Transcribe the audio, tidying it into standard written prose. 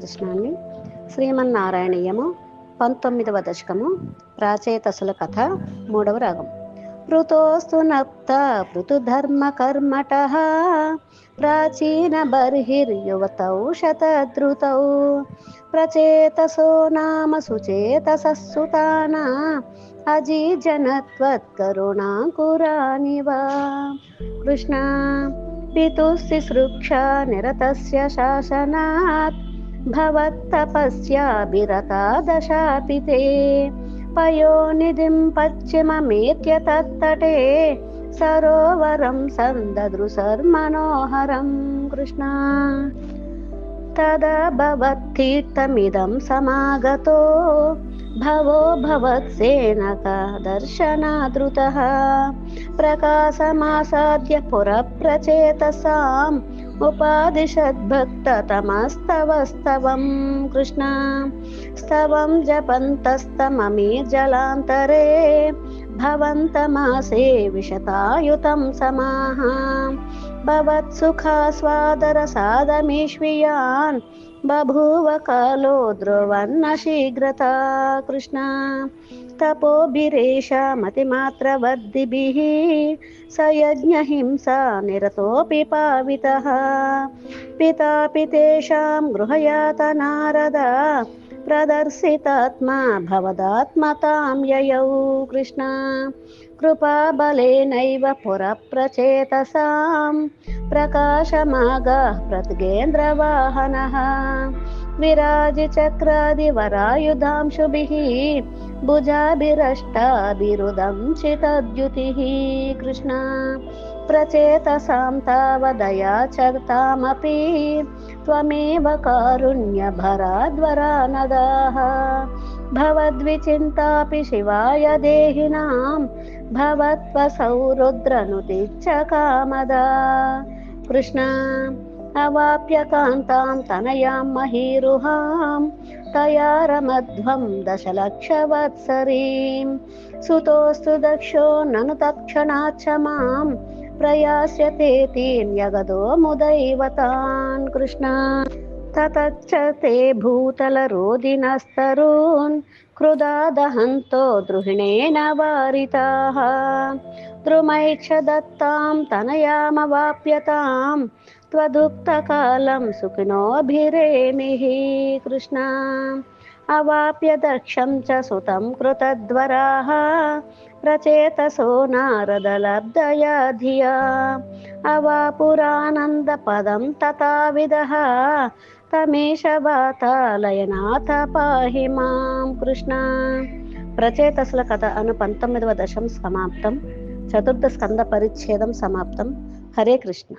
కృష్ణాన్ని. శ్రీమన్నారాయణీయము 19వ దశకము ప్రాచేతసుల కథ 3వ రాగం. పృతోస్తు నప్త పృతుధర్మ కర్మటః ప్రాచీన బర్హిర్యువతౌ శతద్రుతౌ ప్రచేతసో నామ సుచేతసస్సుతానా అజీజనత్వత్కరుణాంకురానివ. కృష్ణ పితుస్సిసృక్షా నిరతస్య శాసనాత్ భవత్తపస్యాభిరతా దశాపి తే పయోనిధిం పశ్చిమమేత్య తత్తటే సరోవరం సందదృశర్మనోహరం. కృష్ణ తదభవత్తీర్థమిదం సమాగతో భవో భవత్సేనక దర్శనాదృతః ప్రకాశమాసాద్య పురప్రచేతసాం ఉపాదిశద్భక్తతమస్తవస్తవం. కృష్ణ స్తవం జపంతస్తమమీ జలాంతరే భవంతమాసే విశతాయుతం సమాః భవత్సుఖాస్వాదరసాదమీష్వియాన్ బభూవ కాలో ధ్రువన్న శీఘ్రతా. కృష్ణ తపోభిరేష మతిమాత్రవర్ధిభిః సయజ్ఞహింసా నిరతోపి పావితః పితాపి తేషాం గృహయాత నారద ప్రదర్శితాత్మా భవదాత్మతాం యయౌ. కృష్ణ కృపాబలేనైవ పురప్రచేతసాం ప్రకాశమాగః ప్రతిగేంద్రవాహనః విరాజిచక్రాదివరాయుధాంశుభిః భుజాభిరష్టాభిరుదంచితద్యుతిః. కృష్ణ ప్రచేతసాం తావదయాచర్తామపి త్వమేవ కారుణ్యభరాద్వరానదాః భవద్విచింతాపి శివాయ దేహినాం భవత్వసౌ రుద్రనుతిచ్చ కామదా. కృష్ణ అవాప్య కాంతాం తనయాం మహీరుహాం తయా రమధ్వం దశలక్షవత్సరీం సుతోస్తు దక్షో నను తత్క్షణాచ్చ మాం ప్రయాస్యతేతీం యగదో ముదైవతాన్. కృష్ణ తతచ్చ తే భూతలరోదినస్తరూన్ కృదాదహంతో ద్రుహిణేన వారితాః ద్రుమైక్ష దత్తాం తనయామవాప్యతాం త్వదుక్తకాలం సుఖినోభిరేమిః. కృష్ణ అవాప్య దక్షం చ సుతం కృతధ్వరాః ప్రచేతసో నారదలబ్ధయా ధియా అవాపురానందపదం తథావిదః తమేష వాతాలయనాథ పాహి మాం. కృష్ణ ప్రచేతసుల కథ అను 19వ దశం సమాప్తం. చతుర్థ స్కంద పరిచ్ఛేదం సమాప్తం. హరే కృష్ణ.